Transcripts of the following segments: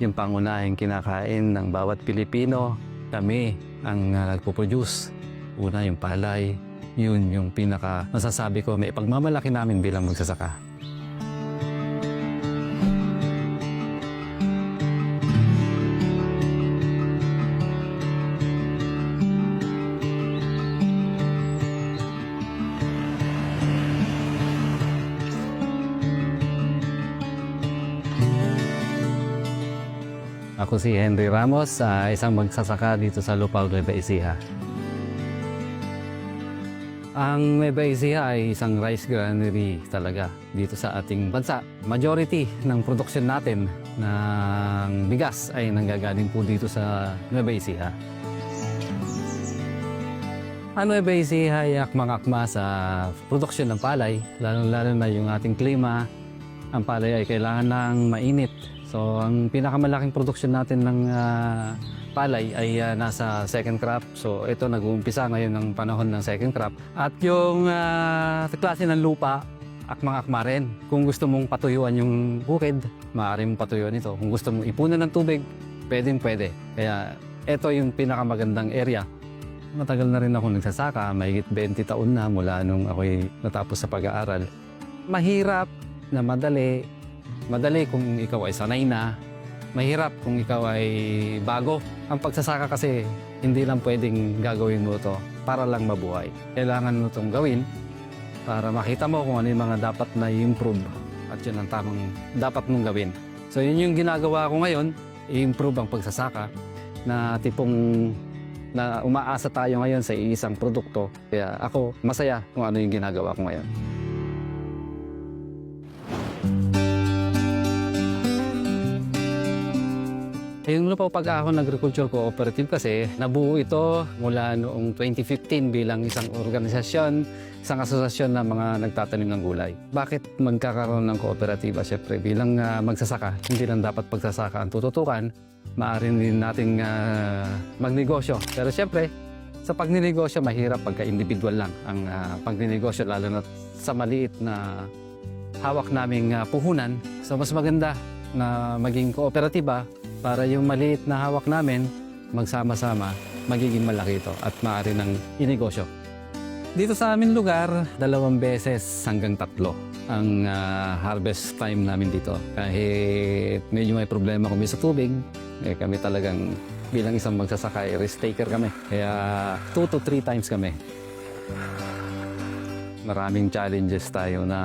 yung pangunahing kinakain ng bawat Pilipino. Kami ang nagpo-produce. Una yung palay, yun yung pinaka masasabi ko may pagmamalaki namin bilang magsasaka. Ako si Henry Ramos, isang magsasaka dito sa Lupao, Nueva Ecija. Ang Nueva Ecija ay isang rice granary talaga dito sa ating bansa. Majority ng produksyon natin ng bigas ay nanggagaling po dito sa Nueva Ecija. Ang Nueva Ecija ay akmang-akma sa produksyon ng palay, lalo-lalo na yung ating klima. Ang palay ay kailangan ng mainit. So, ang pinakamalaking produksyon natin ng palay ay nasa second crop. So, ito nag-uumpisa ngayon ng panahon ng second crop. At yung klase ng lupa, akmang-akma rin. Kung gusto mong patuyuan yung bukid, maaari mong patuyuan ito. Kung gusto mong ipunan ng tubig, pwedeng-pwede. Kaya, ito yung pinakamagandang area. Matagal na rin ako nagsasaka, mahigit 20 taon na mula nung ako'y natapos sa pag-aaral. Mahirap na madali. Madali kung ikaw ay sanay na, mahirap kung ikaw ay bago. Ang pagsasaka kasi, hindi lang pwedeng gagawin mo ito para lang mabuhay. Kailangan mo itong gawin para makita mo kung ano yung mga dapat na i-improve at yun ang tamang dapat mong gawin. So yun yung ginagawa ko ngayon, i-improve ang pagsasaka na tipong na umaasa tayo ngayon sa isang produkto. Kaya ako masaya kung ano yung ginagawa ko ngayon. Yung Lupao Pag-ahon Agriculture Cooperative kasi nabuo ito mula noong 2015 bilang isang organisasyon, isang asosasyon ng mga nagtatanim ng gulay. Bakit magkakaroon ng kooperatiba? Siyempre bilang magsasaka, hindi lang dapat pagsasaka ang tututukan, maaari din nating magnegosyo. Pero siyempre, sa pagninegosyo mahirap pagka individual lang ang pagninegosyo, lalo na sa maliit na hawak naming puhunan. So mas maganda na maging kooperatiba para yung maliit na hawak namin, magsama-sama, magiging malaki ito at maaari ng inegosyo. Dito sa aming lugar, 2 beses hanggang 3 ang harvest time namin dito. Kahit medyo may problema kami sa tubig, kami talagang bilang isang magsasaka, risk taker kami. Kaya 2 to 3 times kami. Maraming challenges tayo na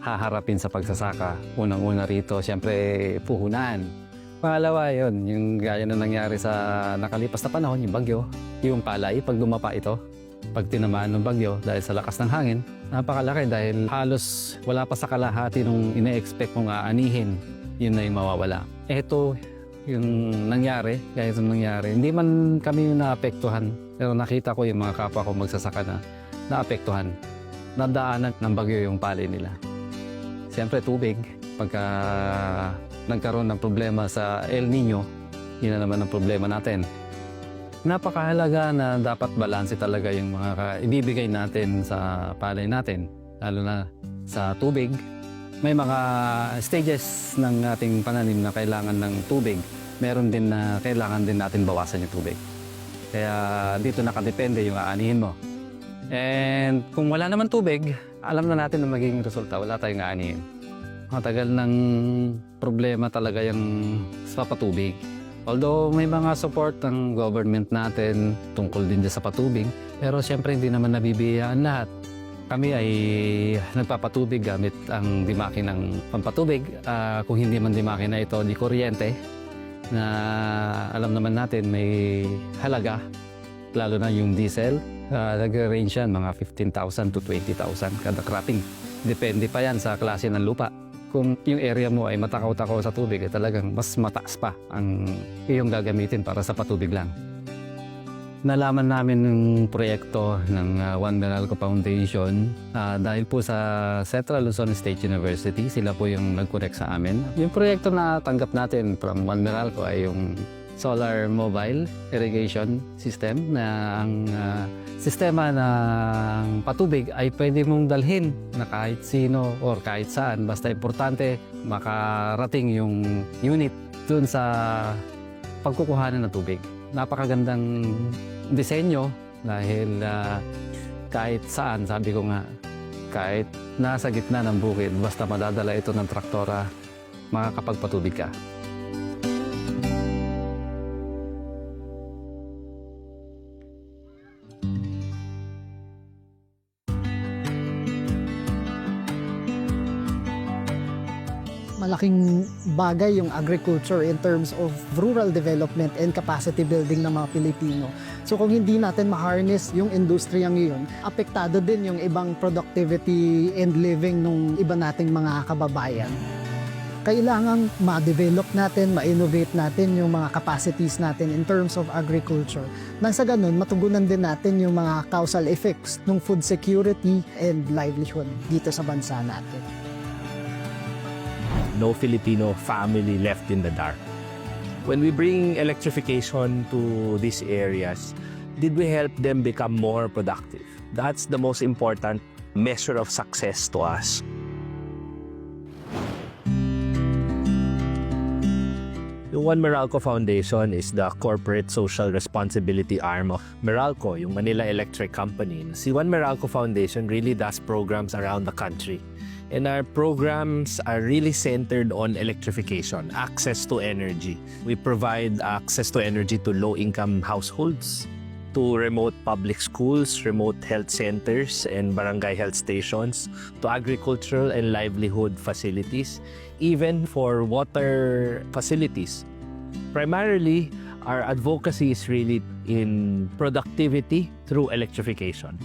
haharapin sa pagsasaka. Unang-una rito, siyempre, puhunan. Pangalawa yun, yung gaya na nangyari sa nakalipas na panahon, yung bagyo, yung palay, pag dumapa ito, pag tinamaan ng bagyo dahil sa lakas ng hangin, napakalaki dahil halos wala pa sa kalahati nung ine-expect mong aanihin, yun na yung mawawala. Ito yung nangyari, gaya itong nangyari. Hindi man kami naapektuhan, pero nakita ko yung mga kapwa ko magsasaka na naapektuhan. Nadaanan ng bagyo yung palay nila. Siyempre tubig, pagka nagkaroon ng problema sa El Nino, yun na naman ang problema natin. Napakahalaga na dapat balanse talaga yung mga ibibigay natin sa palay natin, lalo na sa tubig. May mga stages ng ating pananim na kailangan ng tubig. Meron din na kailangan din natin bawasan yung tubig. Kaya dito nakadepende yung aanihin mo. And kung wala naman tubig, alam na natin na magiging resulta, wala tayong aanihin. Matagal ng problema talaga yung sa patubig. Although may mga support ng government natin tungkol din sa patubig, pero siyempre hindi naman nabibiyaan lahat. Kami ay nagpapatubig gamit ang dimaki ng pampatubig. Kung hindi man dimaki na ito, di kuryente, na alam naman natin may halaga, lalo na yung diesel. Nag-range yan, mga 15,000 to 20,000 kada cropping. Depende pa yan sa klase ng lupa. Kung yung area mo ay matakaw-takaw sa tubig, ay talagang mas mataas pa ang iyong gagamitin para sa patubig lang. Nalaman namin ng proyekto ng One Meralco Foundation dahil po sa Central Luzon State University, sila po yung nag-connect sa amin. Yung proyekto na tanggap natin from One Meralco ay yung solar mobile irrigation system na ang sistema ng patubig ay pwede mong dalhin na kahit sino or kahit saan. Basta importante makarating yung unit dun sa pagkukuhanan ng tubig. Napakagandang disenyo dahil kahit saan, sabi ko nga, kahit nasa gitna ng bukid, basta madadala ito ng traktora, makakapagpatubig ka. Malaking bagay yung agriculture in terms of rural development and capacity building ng mga Pilipino. So kung hindi natin ma-harness yung industriyang yun, apektado din yung ibang productivity and living ng iba nating mga kababayan. Kailangang ma-develop natin, ma-innovate natin yung mga capacities natin in terms of agriculture. Nang sa ganun, matugunan din natin yung mga causal effects ng food security and livelihood dito sa bansa natin. No Filipino family left in the dark. When we bring electrification to these areas, did we help them become more productive? That's the most important measure of success to us. The One Meralco Foundation is the corporate social responsibility arm of Meralco, yung Manila Electric Company. Si One Meralco Foundation really does programs around the country. And our programs are really centered on electrification, access to energy. We provide access to energy to low-income households, to remote public schools, remote health centers, and barangay health stations, to agricultural and livelihood facilities, even for water facilities. Primarily, our advocacy is really in productivity through electrification.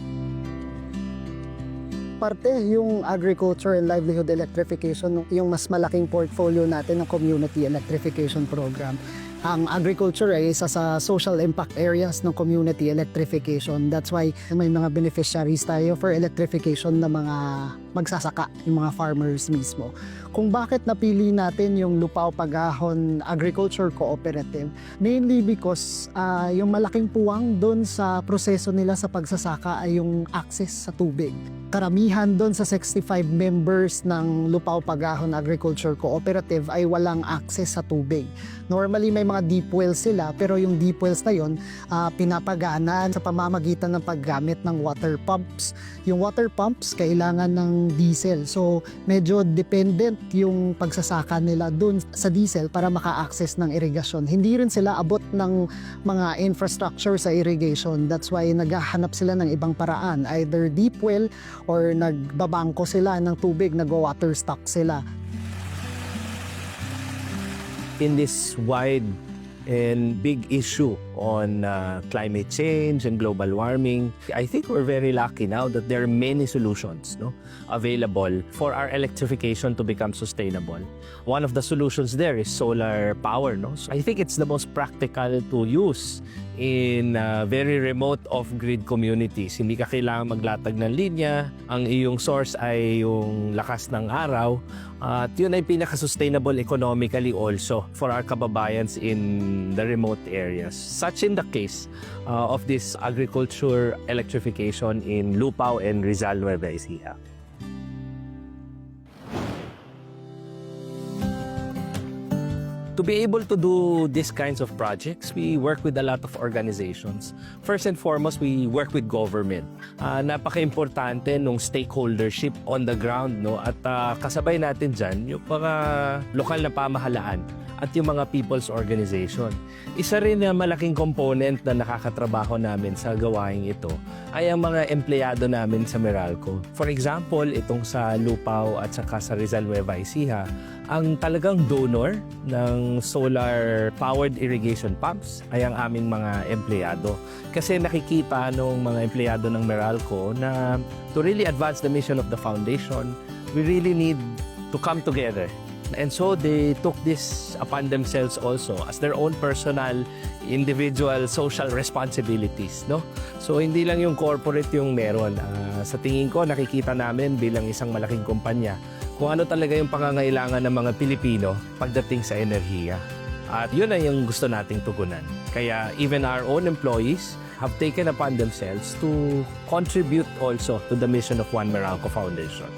Parte yung agriculture and livelihood electrification, yung mas malaking portfolio natin ng community electrification program. Ang agriculture ay isa sa social impact areas ng community electrification. That's why may mga beneficiaries tayo for electrification na mga magsasaka, yung mga farmers mismo. Kung bakit napili natin yung Lupao Pagahon Agriculture Cooperative, mainly because yung malaking puwang doon sa proseso nila sa pagsasaka ay yung access sa tubig. Karamihan doon sa 65 members ng Lupao Pagahon Agriculture Cooperative ay walang access sa tubig. Normally may mga deep wells sila, pero yung deep wells na yun pinapagana sa pamamagitan ng paggamit ng water pumps. Yung water pumps kailangan ng diesel, so medyo dependent yung pagsasaka nila dun sa diesel para maka-access ng irigasyon. Hindi rin sila abot ng mga infrastructure sa irrigation. That's why naghahanap sila ng ibang paraan, either deep well or nagbabangko sila ng tubig, nag-water stock sila. In this wide and big issue on climate change and global warming, I think we're very lucky now that there are many solutions available for our electrification to become sustainable. One of the solutions there is solar power. So I think it's the most practical to use in very remote off-grid communities. Hindi ka kailangan maglatag ng linya, ang iyong source ay yung lakas ng araw, at yun ay pinaka-sustainable economically also for our kababayans in the remote areas. Such in the case of this agriculture electrification in Lupao and Rizal, Nueva Ecija. To be able to do these kinds of projects, we work with a lot of organizations. First and foremost, we work with government. Napaka-importante nung stakeholdership on the ground, at kasabay natin dyan yung mga lokal na pamahalaan at yung mga people's organization. Isa rin na malaking component na nakakatrabaho namin sa gawaing ito ay ang mga empleyado namin sa Meralco. For example, itong sa Lupao at saka sa Rizal, Nueva Ecija, ang talagang donor ng solar-powered irrigation pumps ay ang aming mga empleyado. Kasi nakikita nung mga empleyado ng Meralco na to really advance the mission of the foundation, we really need to come together. And so they took this upon themselves also as their own personal, individual, social responsibilities. So hindi lang yung corporate yung meron. Sa tingin ko, nakikita namin bilang isang malaking kumpanya kung ano talaga yung pangangailangan ng mga Pilipino pagdating sa enerhiya. At yun ay yung gusto nating tugunan. Kaya even our own employees have taken upon themselves to contribute also to the mission of One Meralco Foundation.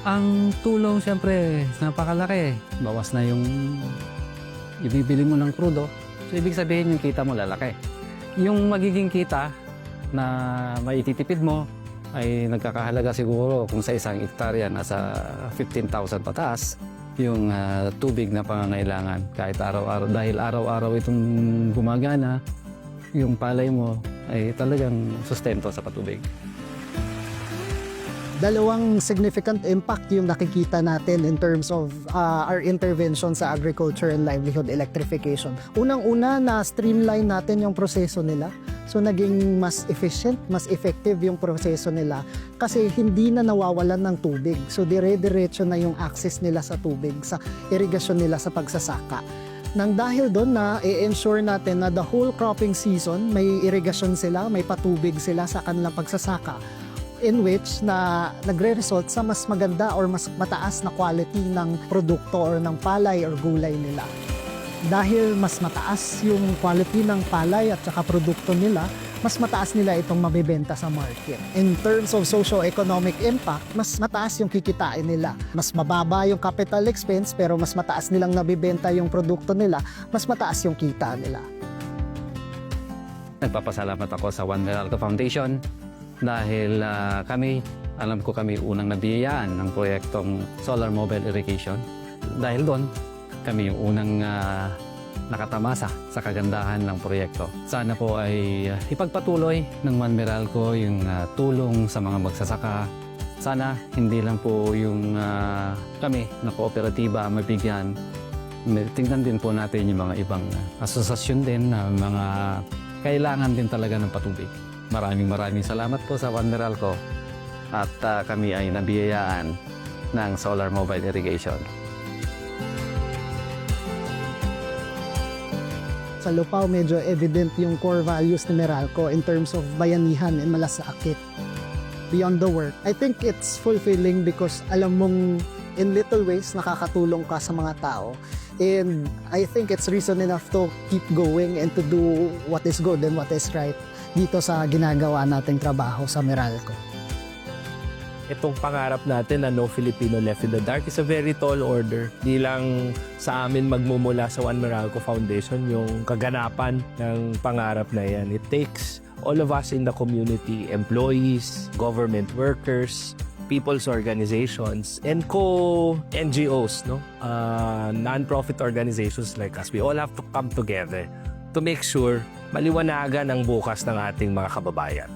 Ang tulong siyempre napakalaki. Bawas na yung ibibili mo ng krudo, so ibig sabihin yung kita mo lalaki. Yung magiging kita na maititipid mo ay nagkakahalaga siguro kung sa isang hektarya nasa 15,000 pataas yung tubig na pangangailangan kahit araw-araw. Dahil araw-araw itong gumagana, yung palay mo ay talagang sustento sa patubig. Dalawang significant impact yung nakikita natin in terms of our intervention sa agriculture and livelihood electrification. Unang-una, na streamline natin yung proseso nila. So naging mas efficient, mas effective yung proseso nila kasi hindi na nawawalan ng tubig. So dire-diretso na yung access nila sa tubig, sa irigasyon nila sa pagsasaka. Nang dahil doon na i-ensure natin na the whole cropping season may irigasyon sila, may patubig sila sa kanilang pagsasaka, in which na nagre-result sa mas maganda or mas mataas na quality ng produkto or ng palay or gulay nila. Dahil mas mataas yung quality ng palay at saka produkto nila, mas mataas nila itong mabibenta sa market. In terms of socio-economic impact, mas mataas yung kikitain nila. Mas mababa yung capital expense pero mas mataas nilang nabibenta yung produkto nila, mas mataas yung kita nila. Nagpapasalamat ako sa One Meralco Foundation dahil alam ko kami unang nabiyayaan ng proyektong Solar Mobile Irrigation. Dahil doon, kami yung unang nakatamasa sa kagandahan ng proyekto. Sana po ay ipagpatuloy ng One Meralco yung tulong sa mga magsasaka. Sana hindi lang po yung kami na kooperatiba mabigyan. Tingnan din po natin yung mga ibang asosasyon din na mga kailangan din talaga ng patubig. Maraming salamat po sa One Meralco at kami ay nabiyayaan ng Solar Mobile Irrigation. Sa Lupao, medyo evident yung core values ni Meralco in terms of bayanihan and malasakit. Beyond the work, I think it's fulfilling because alam mong in little ways nakakatulong ka sa mga tao. And I think it's reason enough to keep going and to do what is good and what is right dito sa ginagawa nating trabaho sa Meralco. Itong pangarap natin na no Filipino left in the dark is a very tall order. Di lang sa amin magmumula sa One Meralco Foundation yung kaganapan ng pangarap na yan. It takes all of us in the community, employees, government workers, people's organizations, and co-NGOs, no? Non-profit organizations like us. We all have to come together to make sure maliwanagan ang bukas ng ating mga kababayan.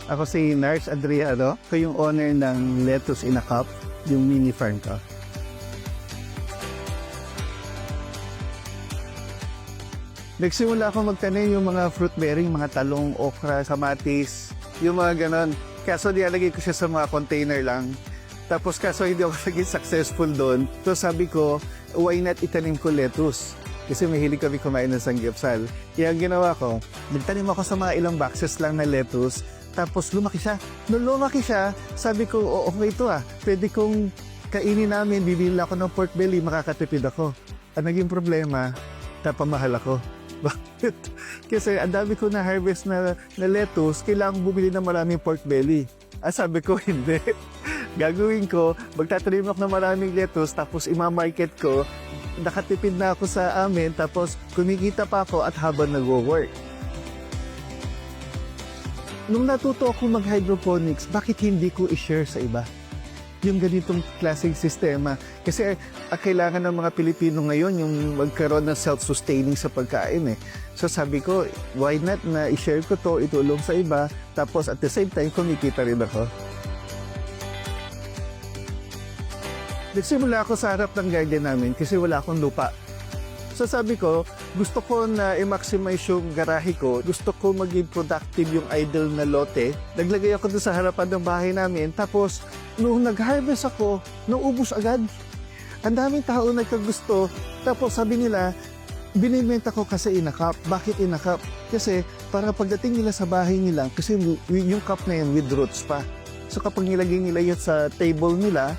Ako si Nars Adriano, ko yung owner ng Lettuce in a Cup, yung mini farm ko. Nagsimula ako magtanim yung mga fruit bearing, mga talong, okra, kamatis, yung mga ganon. Kaso nilalagay ko siya sa mga container lang. Tapos kaso hindi ako naging successful doon. So sabi ko, why not itanim ko lettuce? Kasi mahilig kami kumain ng sanggipsal. Kaya ang ginawa ko, nagtanim ako sa mga ilang boxes lang na lettuce. Tapos lumaki siya. Nung lumaki siya, sabi ko, okay ito pwede kong kainin namin, bibili ako ng pork belly, makakatipid ako. Ang naging problema, napamahal ako. Bakit? Kasi ang dami ko na harvest na lettuce, kailangan bumili ng maraming pork belly. Sabi ko, hindi. Gagawin ko, magtatanim ako ng maraming lettuce, tapos ima-market ko, nakatipid na ako sa amin, tapos kumikita pa ako at habang nag-work. Nung natuto ako mag-hydroponics, bakit hindi ko i-share sa iba? Yung ganitong klaseng sistema. Kasi kailangan ng mga Pilipino ngayon yung magkaroon ng self-sustaining sa pagkain. So sabi ko, why not na i-share ko to, itulong sa iba, tapos at the same time, kumikita rin ako. Nagsimula ako sa harap ng garden namin kasi wala akong lupa. So sabi ko, gusto ko na i-maximize yung garahe ko. Gusto ko maging productive yung idle na lote. Naglagay ako doon sa harapan ng bahay namin. Tapos, nung nag-harvest ako, naubos agad. Ang daming tao nagkagusto. Tapos sabi nila, binibenta ko kasi in a cup. Bakit in a cup? Kasi para pagdating nila sa bahay nila, kasi yung cup na yan with roots pa. So kapag nilagay nila yun sa table nila,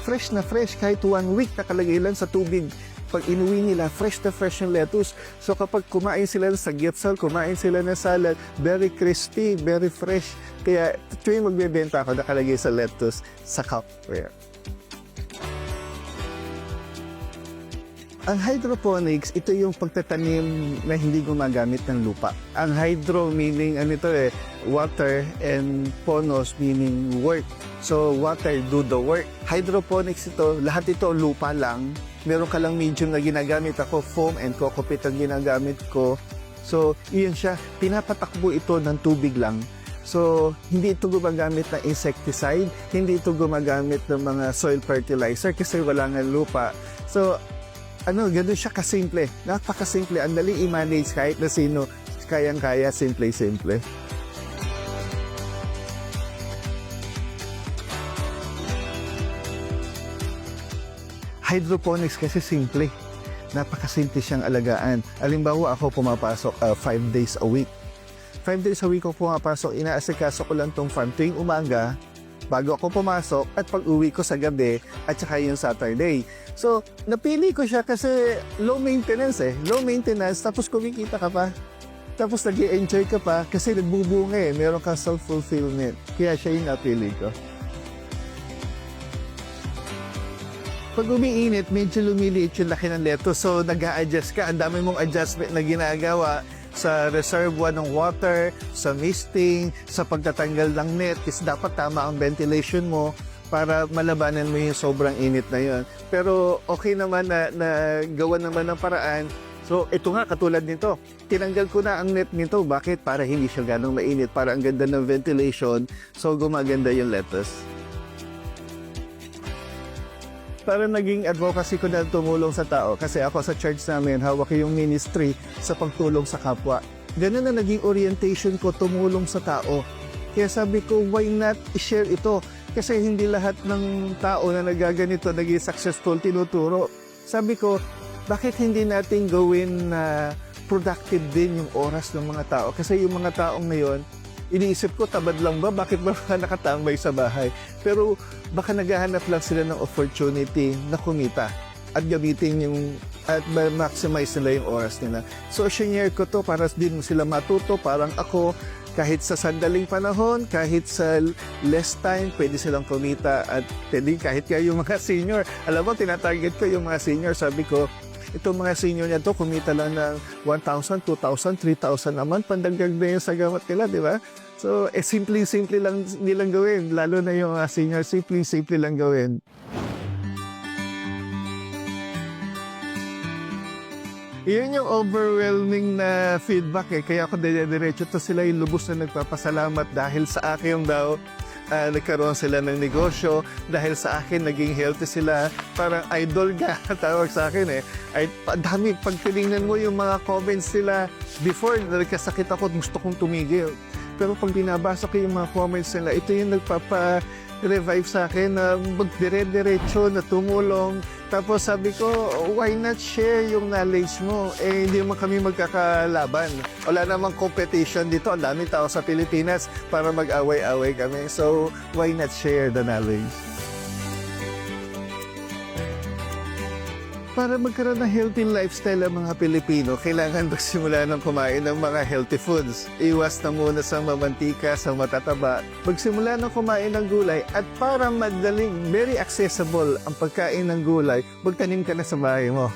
fresh na fresh, kahit 1 week nakalagay lang sa tubig. Pag inuwi nila, fresh na fresh yung lettuce. So kapag kumain sila sa gyeopsal, kumain sila ng salad, very crispy, very fresh. Kaya tuwing magbebenta ako, nakalagay sa lettuce sa cupware. Ang hydroponics, ito yung pagtatanim na hindi gumagamit ng lupa. Ang hydro meaning water, and ponos meaning work. So water do the work. Hydroponics ito, lahat ito lupa lang. Meron ka lang medium na ginagamit ako, foam and cockpit ang ginagamit ko. So iyon siya, pinapatakbo ito ng tubig lang. So hindi ito gumagamit ng insecticide, hindi ito gumagamit ng mga soil fertilizer kasi wala nga lupa. So ganun siya kasimple. Napakasimple. Ang dali i-manage kahit na sino. Kayang-kaya, simple-simple. Hydroponics kasi simple. Napakasimple siyang alagaan. Alimbawa ako pumapasok 5 days a week. 5 days a week ako pumapasok. Inaasikaso ko lang tong farm tuwing umaga bago ako pumasok at pag-uwi ko sa gabi at saka yung Saturday. So, napili ko siya kasi low maintenance Low maintenance, tapos kumikita ka pa. Tapos nag-i-enjoy ka pa kasi nagbubunga Meron kang self-fulfillment. Kaya siya yung napili ko. Pag umiinit, medyo lumiliit yung laki ng lettuce. So, nag-a-adjust ka. Ang dami mong adjustment na ginagawa sa reservoir ng water, sa misting, sa pagtatanggal ng net. Kasi dapat tama ang ventilation mo para malabanan mo yung sobrang init na yon. Pero okay naman na gawa naman ng paraan. So ito nga katulad nito. Tinanggal ko na ang net nito. Bakit? Para hindi siya ganong mainit. Para ang ganda ng ventilation. So gumaganda yung lettuce. Para naging advocacy ko na tumulong sa tao. Kasi ako sa church namin, hawak yung ministry sa pagtulong sa kapwa. Ganun na naging orientation ko, tumulong sa tao. Kaya sabi ko, why not i-share ito? Kasi hindi lahat ng tao na nagaganito, naging successful, tinuturo. Sabi ko, bakit hindi natin gawin na productive din yung oras ng mga tao? Kasi yung mga taong ngayon, iniisip ko, tamad lang ba? Bakit ba nakatambay sa bahay? Pero baka naghahanap lang sila ng opportunity na kumita at gamitin at maximize nila yung oras nila. So, share ko to para din sila matuto, parang ako, kahit sa sandaling panahon, kahit sa less time, pwede silang kumita at pwede kahit kayo yung mga senior. Alam mo, tinatarget ko yung mga senior. Sabi ko, itong mga senior niya to kumita lang ng 1,000, 2,000, 3,000 naman. Pandagdag na yun sa gamot nila, di ba? So, simple lang nilang gawin. Lalo na yung mga senior, simple lang gawin. Iyon yung overwhelming na feedback Kaya ako diretso to sila yung lubos na nagpapasalamat dahil sa akin daw nagkaroon sila ng negosyo. Dahil sa akin naging healthy sila. Parang idol ka tawag sa akin Ay, dami, pag tinignan mo yung mga comments nila before nagkasakit ako, gusto kong tumigil. Pero pag binabasa ko yung mga comments nila, ito yung nagpapa-revive sa akin na magdire-diretso, na tumulong. Tapos sabi ko, why not share yung knowledge mo? Hindi naman kami magkakalaban. Wala namang competition dito. Ang daming tao sa Pilipinas para mag-away-away kami. So, why not share the knowledge? Para magkaroon ng healthy lifestyle ang mga Pilipino, kailangan magsimula ng kumain ng mga healthy foods. Iwas na muna sa mamantika, sa matataba. Magsimula ng kumain ng gulay at para madaling, very accessible ang pagkain ng gulay, magtanim ka na sa bahay mo.